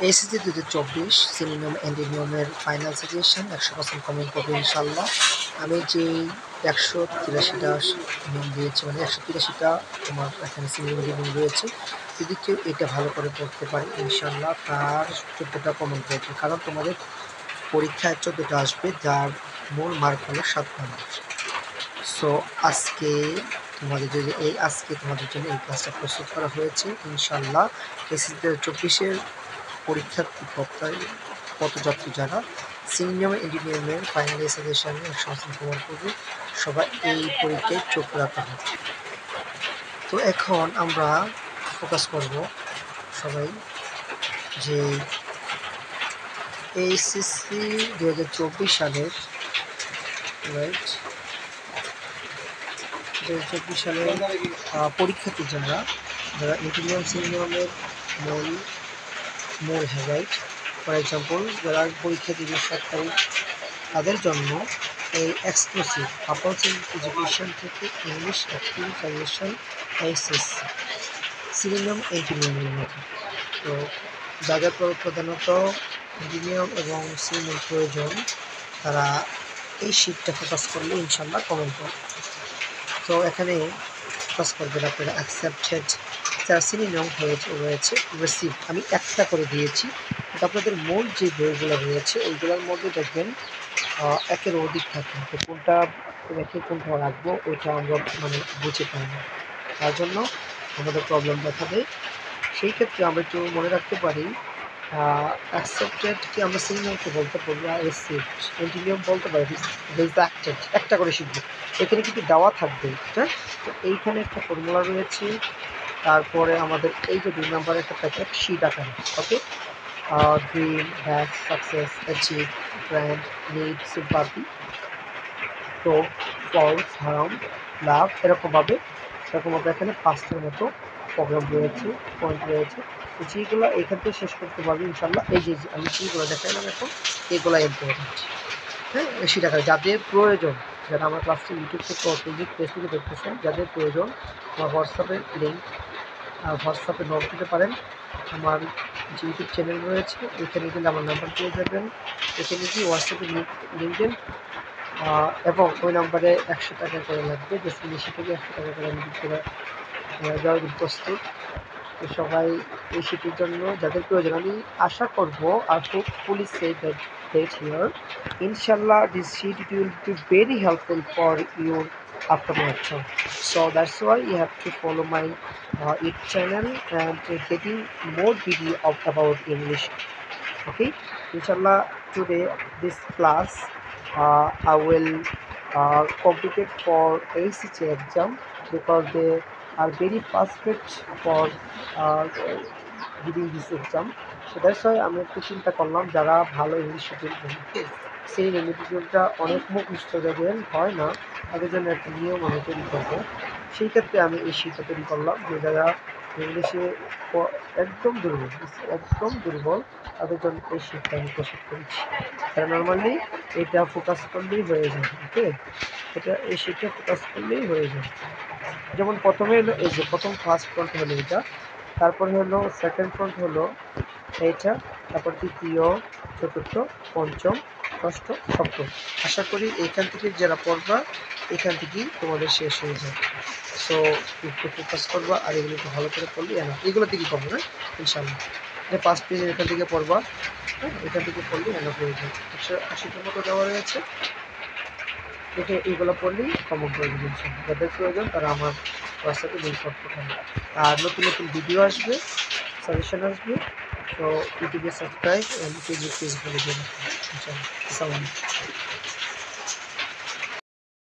SSC 2024 selenium অ্যান্টিনিয়ামের final suggestion 100% comment করবে ইনশাল্লাহ। আমি যেই 183টা নিয়ম দিয়েছি, মানে 183টা তোমার এখানে সিলিনিয়াম নিয়ম রয়েছে, যদি কেউ এটা ভালো করে পড়তে পারে ইনশাল্লাহ তার 14টা কমেন্ট করবে, কারণ তোমাদের পরীক্ষায় 14টা আসবে, যার মূল মার্ক হলো 7 নম্বর। সো আজকে তোমাদের জন্য এই ক্লাসটা প্রস্তুত করা হয়েছে ইনশাল্লাহ। এসএসসি 2024-এর পরীক্ষার্থী পথযাত্রী যারা সিনিয়র ইঞ্জিনিয়ারিংয়ের ফাইনাল সাজেশনে 100% কভার করবে, সবাই এই পরীক্ষায় চোখ রাখতে হবে। তো এখন আমরা ফোকাস করব সবাই যে এসএসসি 2024 সালের 2024 সালের পরীক্ষার্থী যারা ইঞ্জিনিয়ারিং সিনিয়রের মূল রাইট, ফর এক্সাম্পল যারা পরীক্ষা দিবে 7 তারিখ, তাদের জন্য এই এক্সক্লুসিভ আপারচুন এডুকেশন থেকে English active suggestion SSC selenium engineering মধ্যে। তো যাদের প্রধানত ইঞ্জিনিয়ার এবং সিলিনিয়াম প্রয়োজন, তারা এই শিটটা ফোকাস করলে ইনশাল্লাহ কমেন্ট করবে। তো এখানে ফোকাস করবেন আপনারা অ্যাকসেপ্টেড, যারা সিলিনিয়াম রয়েছে রিসিভ, আমি একটা করে দিয়েছি। তো আপনাদের মূল যে বইগুলো রয়েছে ওইগুলোর মধ্যে দেখবেন একের অধিক থাকে, তো কোনটা রেখে কোনটা রাখবো ওইটা আমরা বুঝে পাই না, তার জন্য আমাদের প্রবলেম দেখা দেয়। সেই ক্ষেত্রে আমরা একটু মনে রাখতে পারি অ্যাকসেপ্টেড কি আমরা সিলিনিয়ামকে বলতে পারবো, আর রিসিভ ইঞ্জিনিয়ার বলতে পারি রিজেক্টেড, একটা করে শিখবো। এখানে কিন্তু দেওয়া থাকবে, হ্যাঁ। তো এইখানে একটা ফর্মুলা রয়েছে, তারপরে আমাদের এই যে 2 নম্বর একটা প্যাকেট শিট আকারে, okay. Dream, have, success, achieve, brand, need, sympathy, তো ফলস, হার্ম, লাভ, এরকমভাবে এখানে 5টার মতো প্রোগ্রাম রয়েছে, পয়েন্ট রয়েছে। তো যেগুলো এখান থেকে শেষ করতে পারবে ইনশাল্লাহ। এই যে আমি যেগুলো দেখালাম এখন, এগুলো ইম্পর্টেন্ট, হ্যাঁ। সেটা যাদের প্রয়োজন, যারা আমার ক্লাসটি ইউটিউব থেকে ফেসবুক পেজ থেকে দেখতেছেন, যাদের প্রয়োজন আমার হোয়াটসঅ্যাপের লিঙ্ক, হোয়াটসঅ্যাপে নক দিতে পারেন। আমার যে ইউটিউব চ্যানেল রয়েছে এখানে গেলে আমার নাম্বার পেয়ে যাবেন, এখানে গিয়ে হোয়াটসঅ্যাপে লিঙ্ক দেন, এবং ওই নাম্বারে 100 টাকা করে লাগবে, বেশি থেকে 100 টাকা করে আমি দিতে দেওয়ার প্রস্তুত। তো সবাই এই শীতের জন্য যাদের প্রয়োজন, আমি আশা করবো আর হোপফুলি সে that here inshallah this sheet it will be very helpful for you after my exam. So that's why you have to follow my YouTube channel and getting more video about English. Okay, inshallah today this class I will complete it for ACT exam, because they are very perfect for giving this exam. So that's why আমি একটু চিন্তা করলাম যারা ভালো English শিখেন, সেই রেমিডিটা অনেক মুখস্থ যাদের হয় না, তাদের জন্য একটা নিয়ম আমি তৈরি করবো। সেই ক্ষেত্রে আমি এই শিক্ষা তৈরি করলাম যে যারা ইংলিশে একদম দুর্বল তাদের জন্য এই শিক্ষা আমি প্রস্তুত করেছি। তারা নর্মালি এটা ফোকাস করলেই হয়ে যাবে, ওকে। এই শিক্ষা ফোকাস করলেই হয়ে যাবে। যেমন প্রথমে হলো এই যে প্রথম ফার্স্ট ফ্রন্ট হলো এটা, তারপরে হলো সেকেন্ড ফ্রন্ট হলো এইটা, তারপর তৃতীয়, চতুর্থ, পঞ্চম, ষষ্ঠ, সপ্তম। আশা করি এখান থেকে যারা পড়বা এখান থেকেই তোমাদের শেষ হয়ে যাবে। সো একটু ফোকাস করবা আর এগুলো একটু ভালো করে পড়লে এগুলো থেকে করবো না ইনশাল্লাহ। ফার্স্ট পেজে এখান থেকে পড়বা, হ্যাঁ, এখান থেকে পড়লে এনাফ হয়ে যাবে। 180টার মতো দেওয়া রয়েছে, দেখে এইগুলো পড়লেই কমন করে দেবেন। যাদের প্রয়োজন তারা আমার হোয়াটসঅ্যাপে লিঙ্ক করতে পারেন। আর নতুন ভিডিও আসবে, সাজেশন আসবে, তো ইউটিউবে সাবস্ক্রাইব এবং ফেসবুক পেজ বলে দেবেন ইনশাআল্লাহ। আসসালামু আলাইকুম।